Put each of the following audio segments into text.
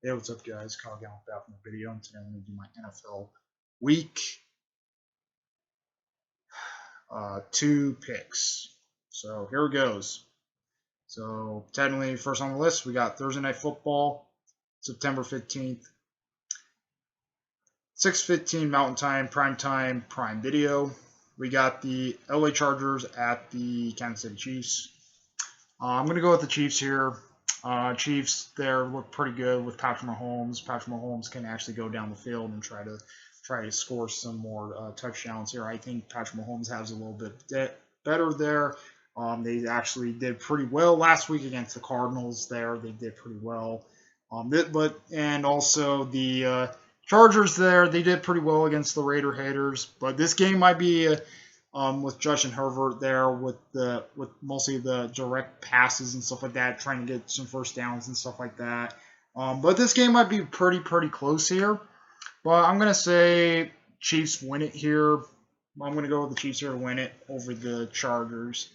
Hey, what's up, guys? Kyle Gallup back from the video, and today I'm going to do my NFL Week 2 picks. So here it goes. So technically, first on the list, we got Thursday Night Football, September 15th, 6:15 Mountain Time, Prime Video. We got the LA Chargers at the Kansas City Chiefs. I'm going to go with the Chiefs here. Chiefs there look pretty good with Patrick Mahomes. Patrick Mahomes can actually go down the field and try to score some more touchdowns here. I think Patrick Mahomes has a little bit better there. They actually did pretty well last week against the Cardinals. There they did pretty well. And also the Chargers there, they did pretty well against the Raider haters. But this game might be with Justin Herbert there with mostly the direct passes and stuff like that, trying to get some first downs and stuff like that. But this game might be pretty close here. But I'm gonna say Chiefs win it here. I'm gonna go with the Chiefs here to win it over the Chargers.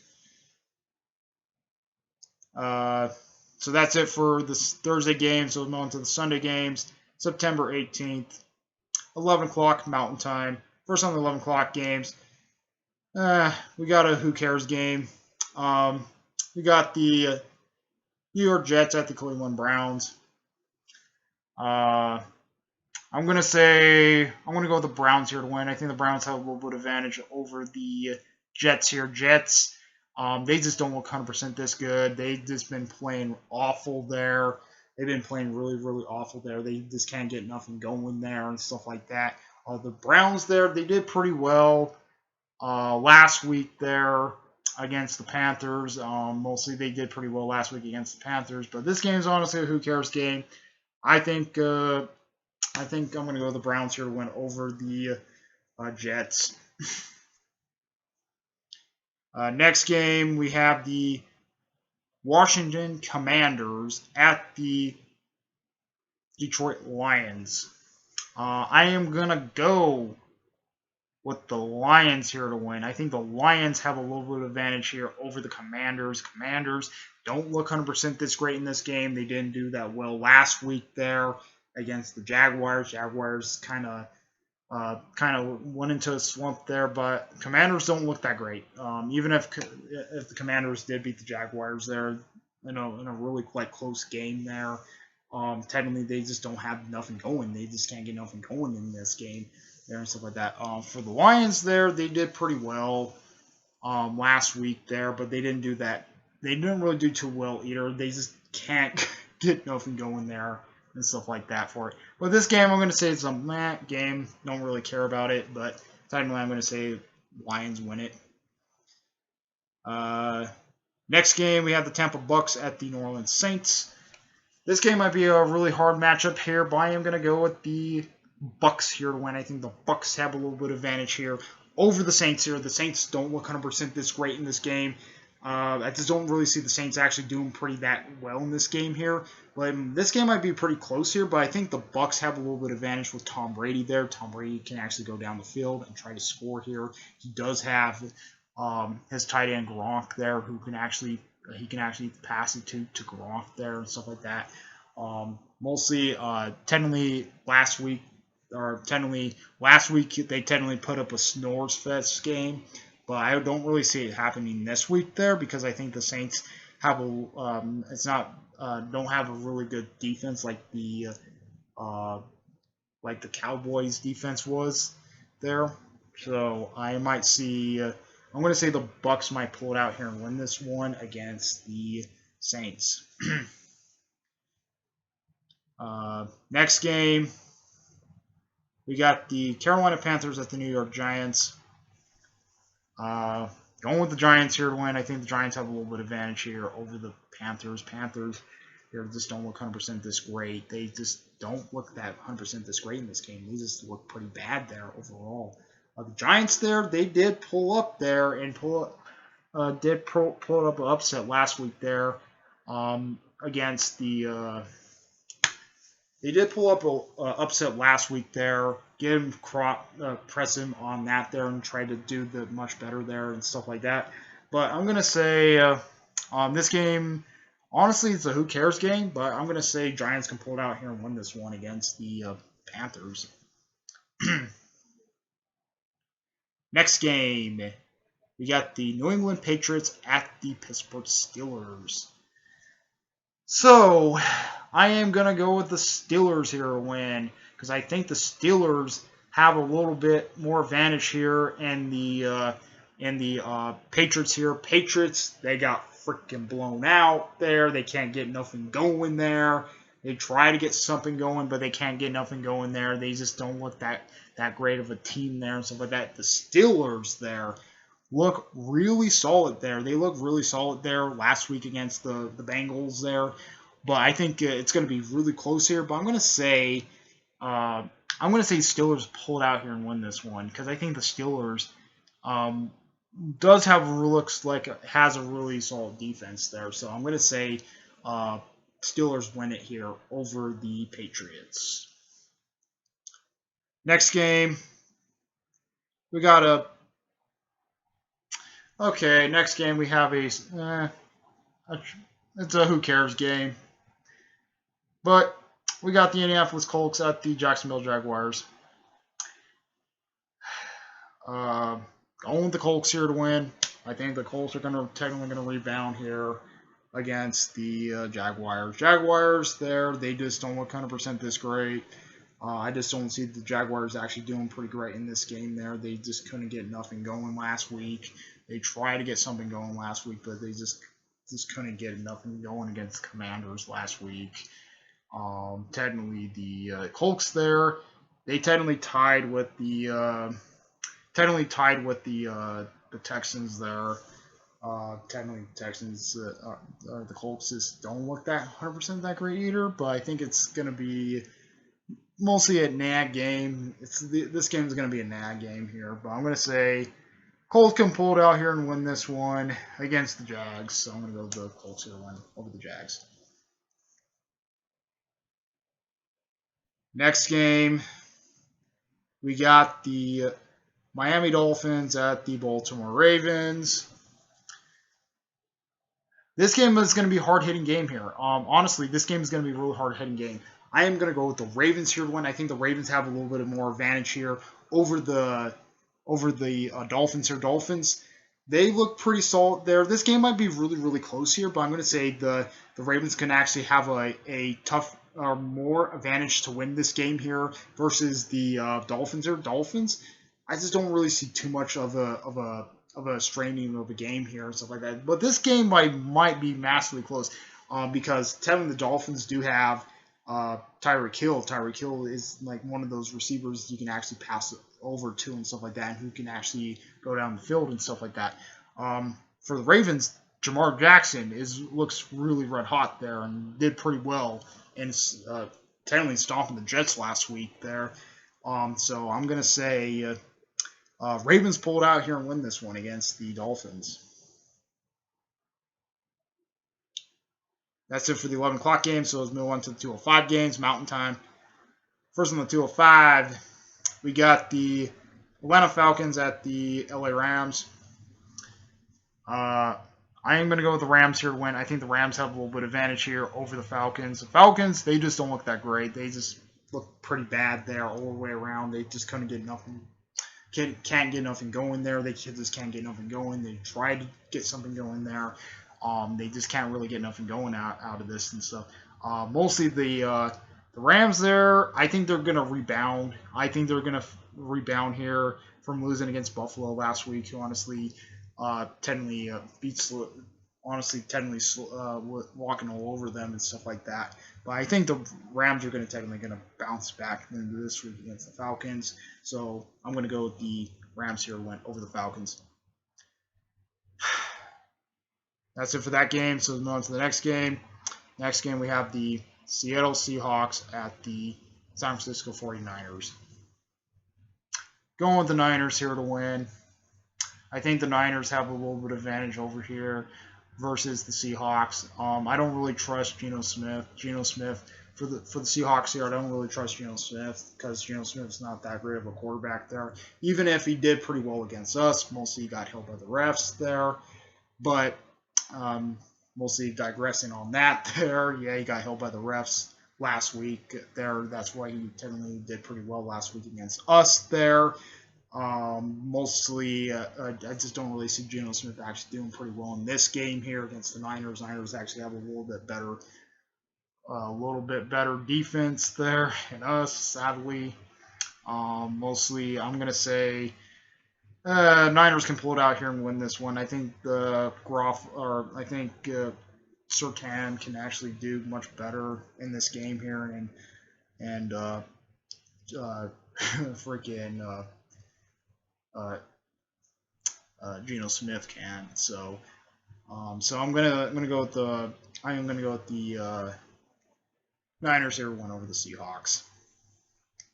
So that's it for this Thursday game. So we'll move on to the Sunday games. September 18th, 11 o'clock Mountain Time. First on the 11 o'clock games. We got a who cares game. We got the New York Jets at the Cleveland Browns. I'm gonna go with the Browns here to win. I think the Browns have a little bit of advantage over the Jets here. Jets, they just don't look 100% this good. They've just been playing awful there. They've been playing really awful there. They just can't get nothing going there and stuff like that. The Browns there, they did pretty well last week there against the Panthers. Mostly they did pretty well last week against the Panthers. But this game is honestly a who cares game. I think I'm going to go with the Browns here to win over the Jets. Next game, we have the Washington Commanders at the Detroit Lions. I am going to go with the Lions here to win. I think the Lions have a little bit of advantage here over the Commanders. Commanders don't look 100% this great in this game. They didn't do that well last week there against the Jaguars. Jaguars kind of went into a slump there, but Commanders don't look that great. Even if the Commanders did beat the Jaguars there, in a really quite close game there. Technically, they just don't have nothing going. They just can't get nothing going in this game there and stuff like that. For the Lions there, they did pretty well last week there, but they didn't do that. They didn't really do too well either. They just can't get nothing going there and stuff like that for it. But this game, I'm going to say it's a meh game. Don't really care about it, but technically, I'm going to say Lions win it. Next game, we have the Tampa Bucks at the New Orleans Saints. This game might be a really hard matchup here, but I am going to go with the Bucks here to win. I think the Bucks have a little bit of advantage here over the Saints here. The Saints don't look 100% this great in this game. I just don't really see the Saints actually doing pretty that well in this game here. But this game might be pretty close here, but I think the Bucks have a little bit of advantage with Tom Brady there. Tom Brady can actually go down the field and try to score here. He does have his tight end Gronk there, who can actually pass it to Gronk there and stuff like that. Mostly, technically last week they technically put up a snores fest game, but I don't really see it happening this week there because I think the Saints have don't have a really good defense like the Cowboys defense was there. So I might see. I'm going to say the Bucks might pull it out here and win this one against the Saints. Next game, we got the Carolina Panthers at the New York Giants. Going with the Giants here to win. I think the Giants have a little bit of advantage here over the Panthers. Panthers here just don't look 100% this great. They just don't look that 100% this great in this game. They just look pretty bad there overall. The Giants there, they did pull up there and pull up an upset last week there against the. They did pull up an upset last week there. Get him press him on that there and try to do the much better there and stuff like that. But I'm gonna say this game. Honestly, it's a who cares game, but I'm going to say Giants can pull it out here and win this one against the Panthers. Next game, we got the New England Patriots at the Pittsburgh Steelers. So, I am going to go with the Steelers here to win because I think the Steelers have a little bit more advantage here and the Patriots here. Patriots, they got freaking blown out there. They can't get nothing going there. They try to get something going, but they can't get nothing going there. They just don't look that great of a team there and stuff like that. The Steelers there look really solid there. They look really solid there last week against the Bengals there. But I think it's going to be really close here. But I'm going to say Steelers pull it out here and win this one because I think the Steelers does have looks like has a really solid defense there. So I'm going to say Steelers win it here over the Patriots. Next game, we got next game we have it's a who cares game. But we got the Indianapolis Colts at the Jacksonville Jaguars. Going with the Colts here to win. I think the Colts are technically going to rebound here against the Jaguars. Jaguars there, they just don't look 100% this great. I just don't see the Jaguars actually doing pretty great in this game there. They just couldn't get nothing going last week. They tried to get something going last week, but they just couldn't get nothing going against the Commanders last week. Technically, the Colts there, they technically tied with the Texans there. Technically, the Texans, the Colts just don't look that 100% that great either. But I think it's going to be mostly a nag game. This game is going to be a nag game here. But I'm going to say Colts can pull it out here and win this one against the Jags. So I'm going to go with the Colts here to win over the Jags. Next game, we got the Miami Dolphins at the Baltimore Ravens. This game is going to be a hard-hitting game here. Honestly, this game is going to be a really hard-hitting game. I am going to go with the Ravens here to win. I think the Ravens have a little bit more advantage here over the Dolphins here. Dolphins, they look pretty solid there. This game might be really, really close here, but I'm going to say the Ravens can actually have a tough more advantage to win this game here versus the Dolphins here. Dolphins, I just don't really see too much of a straining of a game here and stuff like that. But this game might be massively close because technically the Dolphins do have Tyreek Hill. Tyreek Hill is like one of those receivers you can actually pass over to and stuff like that, and who can actually go down the field and stuff like that. For the Ravens, Jamar Jackson looks really red hot there and did pretty well and technically stomping the Jets last week there. So I'm going to say Ravens pulled out here and win this one against the Dolphins. That's it for the 11 o'clock game. So let's move on to the 2:05 games, Mountain Time. First on the 2:05, we got the Atlanta Falcons at the LA Rams. I am going to go with the Rams here to win. I think the Rams have a little bit of advantage here over the Falcons. The Falcons, they just don't look that great. They just look pretty bad there all the way around. They just couldn't get nothing. Can't get nothing going there. They just can't get nothing going. They tried to get something going there. They just can't really get nothing going out of this and stuff. Mostly the Rams there, I think they're going to rebound. I think they're going to rebound here from losing against Buffalo last week, who honestly technically walking all over them and stuff like that. But I think the Rams are technically going to bounce back into this week against the Falcons. So I'm going to go with the Rams here went over the Falcons. That's it for that game. So moving on to the next game. Next game we have the Seattle Seahawks at the San Francisco 49ers. Going with the Niners here to win. I think the Niners have a little bit of advantage over here versus the Seahawks. I don't really trust Geno Smith. For the Seahawks here, I don't really trust Geno Smith because Geno Smith's not that great of a quarterback there. Even if he did pretty well against us, mostly he got helped by the refs there. But mostly digressing on that there. Yeah, he got held by the refs last week there. That's why he technically did pretty well last week against us there. Mostly, I just don't really see Geno Smith actually doing pretty well in this game here against the Niners. Niners actually have a little bit better defense there than us, sadly. Mostly, I'm gonna say Niners can pull it out here and win this one. I think Surtain can actually do much better in this game here, and freaking Geno Smith can. So I'm gonna go with the Niners here win over the Seahawks.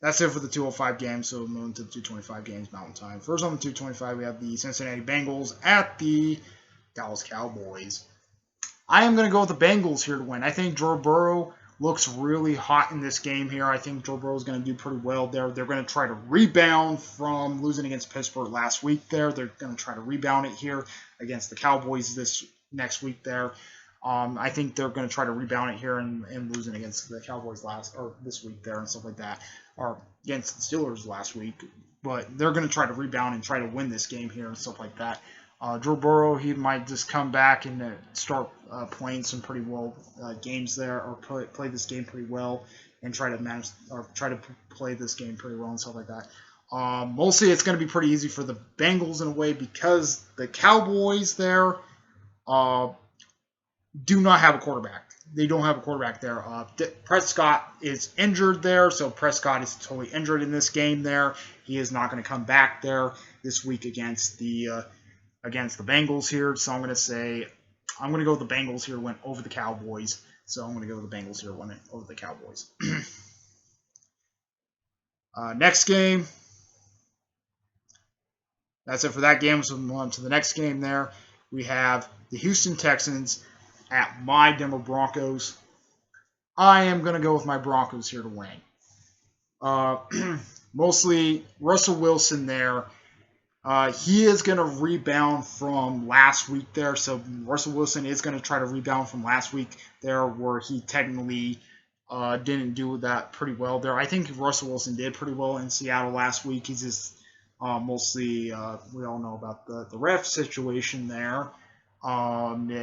That's it for the 205 games, so moving to the 225 games Mountain Time. First on the 225, we have the Cincinnati Bengals at the Dallas Cowboys. I am going to go with the Bengals here to win. I think Joe Burrow looks really hot in this game here. I think Joe Burrow is going to do pretty well there. They're going to try to rebound from losing against Pittsburgh last week there. They're going to try to rebound it here against the Cowboys this next week there. I think they're going to try to rebound it here and losing against the Cowboys this week there and stuff like that, or against the Steelers last week. But they're going to try to rebound and try to win this game here and stuff like that. Joe Burrow, he might just come back and start playing some pretty well games there, or play this game pretty well and try to play this game pretty well and stuff like that. Mostly, it's going to be pretty easy for the Bengals in a way because the Cowboys there do not have a quarterback. They don't have a quarterback there. Prescott is injured there, so Prescott is totally injured in this game there. He is not going to come back there this week against the Bengals here. So I'm going to go with the Bengals here win over the Cowboys. So I'm going to go with the Bengals here win over the Cowboys. Next game. That's it for that game. So we'll move on to the next game there. We have the Houston Texans at my Denver Broncos. I am going to go with my Broncos here to win. Mostly Russell Wilson there. He is going to rebound from last week there. So Russell Wilson is going to try to rebound from last week there where he technically didn't do that pretty well there. I think Russell Wilson did pretty well in Seattle last week. He's just mostly, we all know about the ref situation there.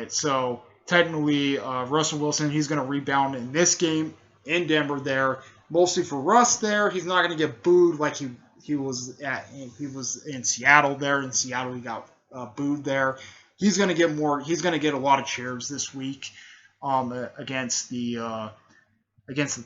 So technically, Russell Wilson, he's going to rebound in this game in Denver there. Mostly for Russ there, he's not going to get booed like he was in Seattle there. In Seattle, he got booed there. He's going to get more. He's going to get a lot of cheers this week against the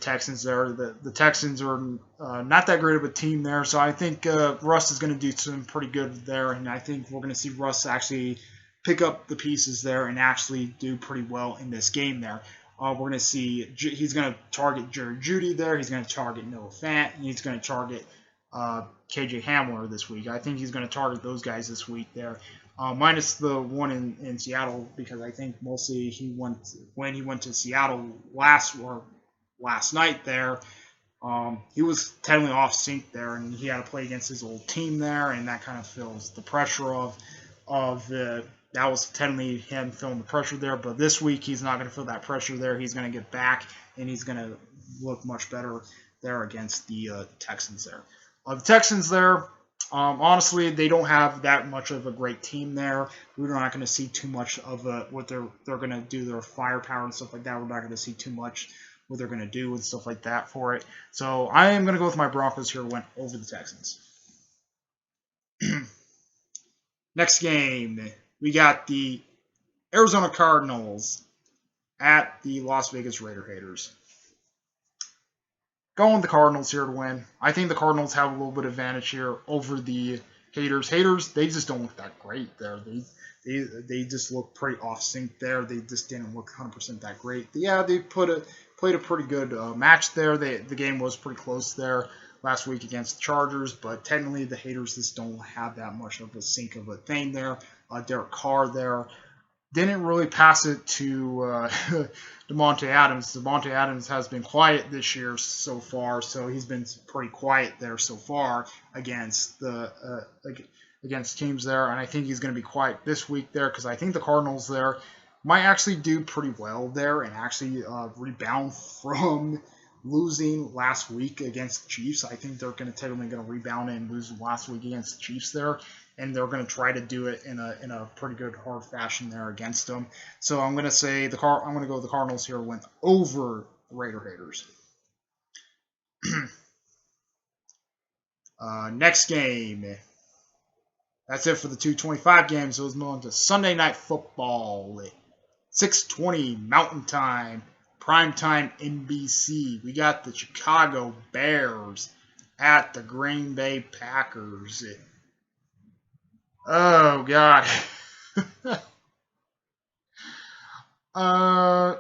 Texans there. The Texans are not that great of a team there, so I think Russ is going to do some pretty good there, and I think we're going to see Russ actually pick up the pieces there and actually do pretty well in this game there. We're going to see he's going to target Jerry Jeudy there. He's going to target Noah Fant, and he's going to target KJ Hamler this week. I think he's going to target those guys this week there, minus the one in Seattle, because I think mostly when he went to Seattle last night there, he was technically off sync there, and he had to play against his old team there, and that kind of feels the pressure that was technically him feeling the pressure there. But this week he's not going to feel that pressure there. He's going to get back, and he's going to look much better there against the Texans there. The Texans there, honestly, they don't have that much of a great team there. We're not going to see too much of what they're going to do, their firepower and stuff like that. We're not going to see too much what they're going to do and stuff like that for it. So I am going to go with my Broncos here, went over the Texans. Next game, we got the Arizona Cardinals at the Las Vegas Haters. Going with the Cardinals here to win. I think the Cardinals have a little bit of advantage here over the Haters. Haters, they just don't look that great there. They just look pretty off sync there. They just didn't look 100% that great. Yeah, they played a pretty good match there. The game was pretty close there last week against the Chargers, but technically the Haters just don't have that much of a sync of a thing there. Derek Carr there didn't really pass it to Davante Adams. Davante Adams has been quiet this year so far, so he's been pretty quiet there so far against teams there, and I think he's going to be quiet this week there because I think the Cardinals there, might actually do pretty well there and actually rebound from losing last week against the Chiefs. I think they're going to rebound and lose last week against the Chiefs there, and they're going to try to do it in a pretty good hard fashion there against them. So I'm going to say I'm going to go with the Cardinals here, win over the Raider haters. Next game. That's it for the 225 games. So let's move on to Sunday Night Football. 6:20 Mountain Time, primetime NBC. We got the Chicago Bears at the Green Bay Packers. Oh God. I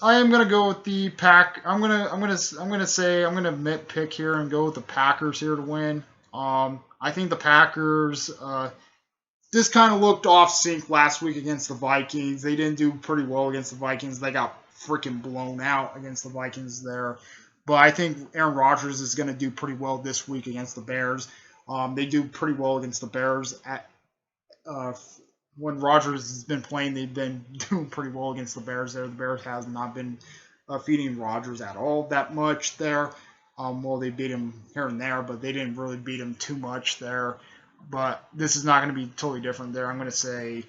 am gonna go with the Pack. I'm gonna nitpick here and go with the Packers here to win. I think the Packers just kind of looked off sync last week against the Vikings. They didn't do pretty well against the Vikings. They got freaking blown out against the Vikings there. But I think Aaron Rodgers is going to do pretty well this week against the Bears. They do pretty well against the Bears. When Rodgers has been playing, they've been doing pretty well against the Bears there. The Bears has not been feeding Rodgers at all that much there. Well, they beat him here and there, but they didn't really beat him too much there. But this is not going to be totally different there. I'm going to say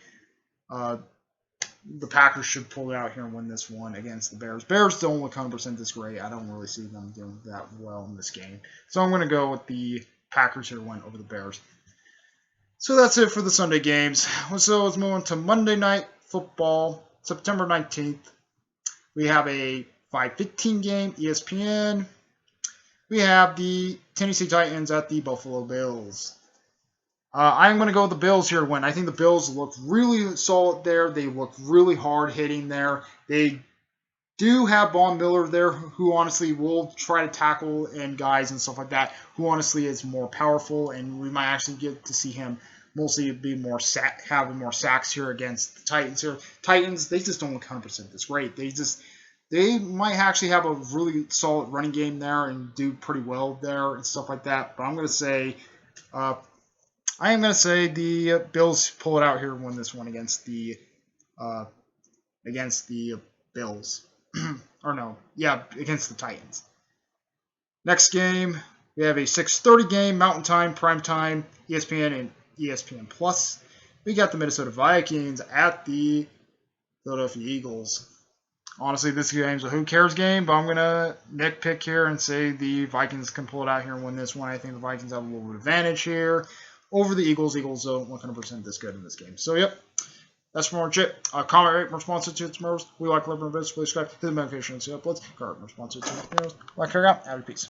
the Packers should pull it out here and win this one against the Bears. Bears don't look 100% this great. I don't really see them doing that well in this game. So I'm going to go with the Packers here win over the Bears. So that's it for the Sunday games. So let's move on to Monday Night Football, September 19th. We have a 5:15 game, ESPN. We have the Tennessee Titans at the Buffalo Bills. I'm going to go with the Bills here to win. I think the Bills look really solid there. They look really hard hitting there. They do have Von Miller there, who honestly will try to tackle and guys and stuff like that, who honestly is more powerful, and we might actually get to see him mostly be having more sacks here against the Titans here. Titans, they just don't look 100% this great. They might actually have a really solid running game there and do pretty well there and stuff like that. But I'm going to say the Bills pull it out here and win this one against the Bills. Against the Titans. Next game, we have a 6:30 game, Mountain Time, Prime Time, ESPN and ESPN Plus. We got the Minnesota Vikings at the Philadelphia Eagles. Honestly, this game's a who cares game, but I'm going to nitpick here and say the Vikings can pull it out here and win this one. I think the Vikings have a little bit of advantage here over the Eagles. Eagles don't look 100% this good in this game. So, yep. That's more shit. Comment, rate, more sponsor to tomorrow's. We like, live, and please subscribe to the notifications. Uploads. Comment, more sponsor to tomorrow's. Like, care out. Have a peace.